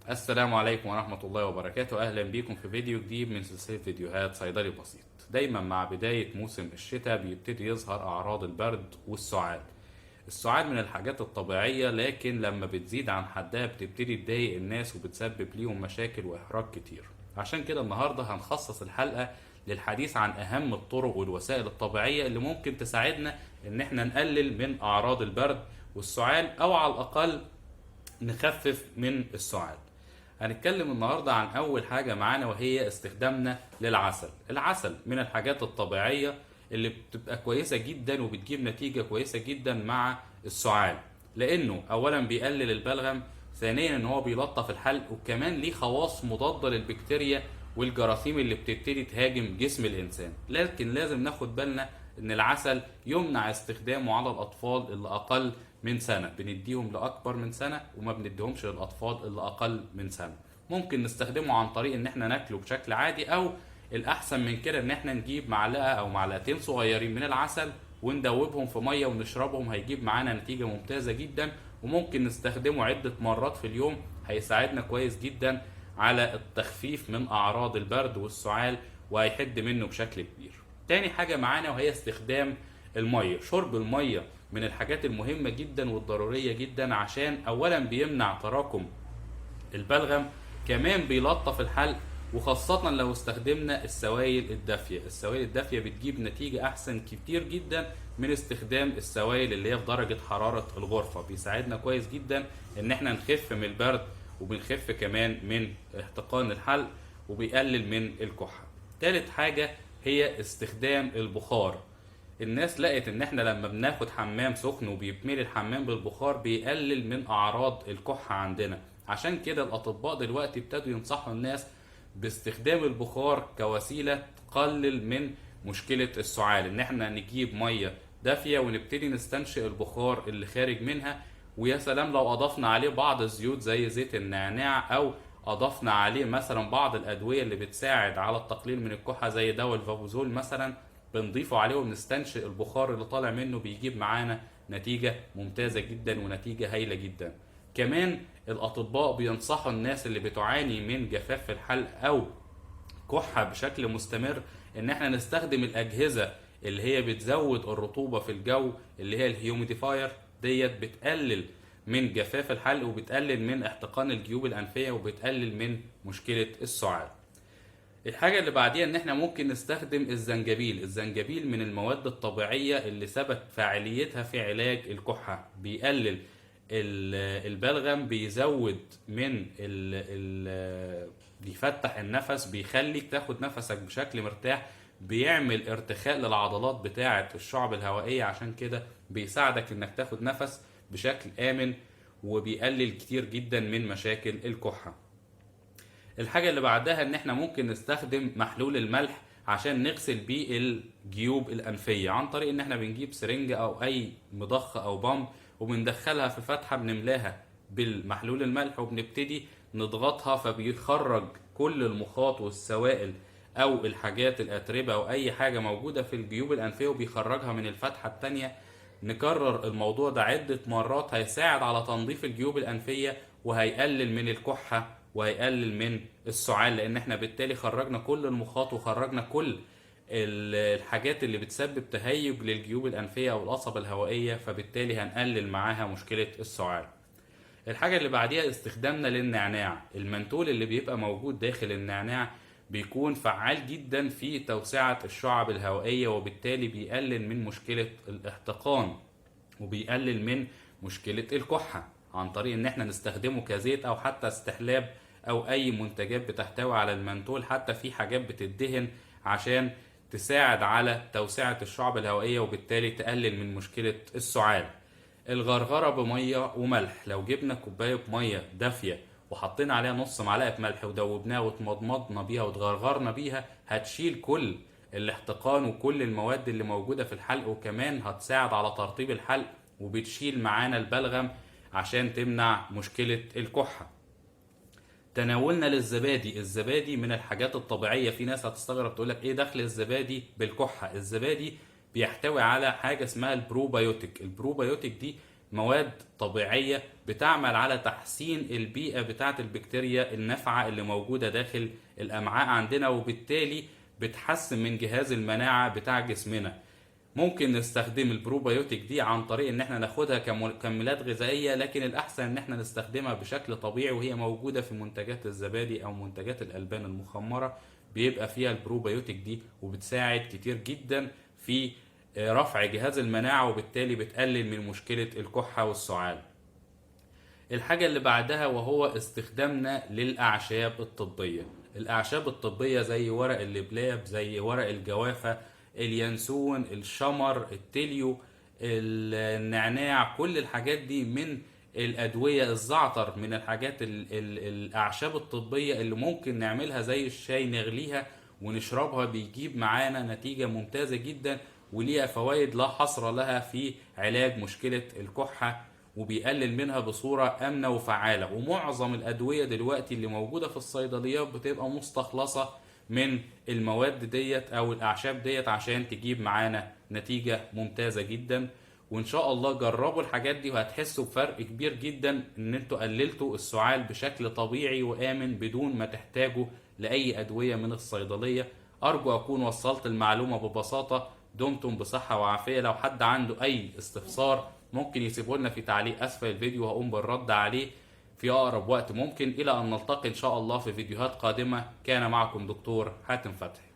السلام عليكم ورحمة الله وبركاته. أهلا بيكم في فيديو جديد من سلسلة فيديوهات صيدلي بسيط. دايما مع بداية موسم الشتاء بيبتدي يظهر أعراض البرد والسعال. السعال من الحاجات الطبيعية، لكن لما بتزيد عن حدها بتبتدي تضايق الناس وبتسبب ليهم مشاكل وإحراج كتير. عشان كده النهاردة هنخصص الحلقة للحديث عن أهم الطرق والوسائل الطبيعية اللي ممكن تساعدنا إن احنا نقلل من أعراض البرد والسعال، أو على الأقل نخفف من السعال. هنتكلم النهاردة عن أول حاجة معانا، وهي استخدامنا للعسل. العسل من الحاجات الطبيعية اللي بتبقى كويسة جدا وبتجيب نتيجة كويسة جدا مع السعال، لأنه أولا بيقلل البلغم، ثانيا إن هو بيلطف الحلق، وكمان ليه خواص مضادة للبكتيريا والجراثيم اللي بتبتدي تهاجم جسم الإنسان. لكن لازم ناخد بالنا إن العسل يمنع استخدامه على الأطفال اللي أقل من سنة. بنديهم لأكبر من سنة وما بنديهمش للأطفال اللي أقل من سنة. ممكن نستخدمه عن طريق إن احنا ناكله بشكل عادي، أو الأحسن من كده إن احنا نجيب معلقة أو معلقتين صغيرين من العسل وندوبهم في مية ونشربهم، هيجيب معانا نتيجة ممتازة جدا. وممكن نستخدمه عدة مرات في اليوم، هيساعدنا كويس جدا على التخفيف من أعراض البرد والسعال، وهيحد منه بشكل كبير. تاني حاجة معانا وهي استخدام المية. شرب المية من الحاجات المهمة جدا والضرورية جدا، عشان أولا بيمنع تراكم البلغم، كمان بيلطف الحلق، وخاصة لو استخدمنا السوائل الدافية. السوائل الدافية بتجيب نتيجة أحسن كتير جدا من استخدام السوائل اللي هي في درجة حرارة الغرفة. بيساعدنا كويس جدا إن احنا نخف من البرد، وبنخف كمان من احتقان الحلق، وبيقلل من الكحة. تالت حاجة هي استخدام البخار. الناس لقت ان احنا لما بناخد حمام سخن وبيتملي الحمام بالبخار بيقلل من اعراض الكحة عندنا. عشان كده الاطباء دلوقتي ابتدوا ينصحوا الناس باستخدام البخار كوسيلة تقلل من مشكلة السعال. ان احنا نجيب مية دافية ونبتدي نستنشق البخار اللي خارج منها، ويا سلام لو اضفنا عليه بعض الزيوت زي زيت النعناع، او اضفنا عليه مثلا بعض الادوية اللي بتساعد على التقليل من الكحة زي دواء الفابوزول مثلا، بنضيفه عليه وبنستنشق البخار اللي طالع منه، بيجيب معانا نتيجة ممتازة جدا ونتيجة هايلة جدا. كمان الأطباء بينصحوا الناس اللي بتعاني من جفاف في الحلق أو كحة بشكل مستمر إن احنا نستخدم الأجهزة اللي هي بتزود الرطوبة في الجو، اللي هي الهيوميديفاير. ديت بتقلل من جفاف الحلق، وبتقلل من احتقان الجيوب الأنفية، وبتقلل من مشكلة السعال. الحاجة اللي بعديها ان احنا ممكن نستخدم الزنجبيل. الزنجبيل من المواد الطبيعية اللي ثبت فاعليتها في علاج الكحة. بيقلل البلغم، بيزود من بيفتح النفس، بيخليك تاخد نفسك بشكل مرتاح، بيعمل ارتخاء للعضلات بتاعة الشعب الهوائية، عشان كده بيساعدك انك تاخد نفس بشكل آمن، وبيقلل كتير جدا من مشاكل الكحة. الحاجة اللي بعدها ان احنا ممكن نستخدم محلول الملح عشان نغسل بيه الجيوب الانفية، عن طريق ان احنا بنجيب سرنجة او اي مضخة او بامب، وبندخلها في فتحة بنملاها بالمحلول الملح، وبنبتدي نضغطها، فبيخرج كل المخاط والسوائل او الحاجات الاتربة او اي حاجة موجودة في الجيوب الانفية، وبيخرجها من الفتحة التانية. نكرر الموضوع ده عدة مرات، هيساعد على تنظيف الجيوب الانفية، وهيقلل من الكحة، وهيقلل من السعال، لان احنا بالتالي خرجنا كل المخاط وخرجنا كل الحاجات اللي بتسبب تهيج للجيوب الانفيه او القصبة الهوائيه، فبالتالي هنقلل معاها مشكله السعال. الحاجه اللي بعديها استخدامنا للنعناع. المنتول اللي بيبقى موجود داخل النعناع بيكون فعال جدا في توسعه الشعب الهوائيه، وبالتالي بيقلل من مشكله الاحتقان، وبيقلل من مشكله الكحه، عن طريق ان احنا نستخدمه كزيت او حتى استحلاب او اي منتجات بتحتوي على المنتول. حتى في حاجات بتدهن عشان تساعد على توسعة الشعب الهوائية، وبالتالي تقلل من مشكلة السعال. الغرغرة بمية وملح. لو جبنا كوباية مية دافية وحطينا عليها نص معلقة ملح ودوبناها واتمضمضنا بيها واتغرغرنا بيها، هتشيل كل الاحتقان وكل المواد اللي موجودة في الحلق، وكمان هتساعد على ترطيب الحلق، وبتشيل معانا البلغم عشان تمنع مشكلة الكحة. تناولنا للزبادي. الزبادي من الحاجات الطبيعية. في ناس هتستغرب تقولك ايه دخل الزبادي بالكحة؟ الزبادي بيحتوي على حاجة اسمها البروبايوتيك. البروبايوتيك دي مواد طبيعية بتعمل على تحسين البيئة بتاعة البكتيريا النافعة اللي موجودة داخل الأمعاء عندنا، وبالتالي بتحسن من جهاز المناعة بتاع جسمنا. ممكن نستخدم البروبيوتيك دي عن طريق ان احنا ناخدها كمكملات غذائية، لكن الاحسن ان احنا نستخدمها بشكل طبيعي، وهي موجودة في منتجات الزبادي او منتجات الالبان المخمرة، بيبقى فيها البروبيوتيك دي، وبتساعد كتير جدا في رفع جهاز المناعة، وبالتالي بتقلل من مشكلة الكحة والسعال. الحاجة اللي بعدها وهو استخدامنا للأعشاب الطبية. الأعشاب الطبية زي ورق اللبلاب، زي ورق الجوافة، اليانسون، الشمر، التليو، النعناع، كل الحاجات دي من الأدوية. الزعتر من الحاجات الأعشاب الطبية اللي ممكن نعملها زي الشاي، نغليها ونشربها، بيجيب معانا نتيجة ممتازة جدا، وليها فوائد لا حصر لها في علاج مشكلة الكحة، وبيقلل منها بصورة آمنة وفعالة. ومعظم الأدوية دلوقتي اللي موجودة في الصيدليات بتبقى مستخلصة من المواد ديت أو الأعشاب ديت عشان تجيب معانا نتيجة ممتازة جدا. وإن شاء الله جربوا الحاجات دي وهتحسوا بفرق كبير جدا، إن انتوا قللتوا السعال بشكل طبيعي وآمن بدون ما تحتاجوا لأي أدوية من الصيدلية. أرجو أكون وصلت المعلومة ببساطة. دمتم بصحة وعافية. لو حد عنده أي استفسار ممكن يسيبه لنا في تعليق أسفل الفيديو، وهقوم بالرد عليه في أقرب وقت ممكن. إلى أن نلتقي إن شاء الله في فيديوهات قادمة، كان معكم دكتور حاتم فتحي.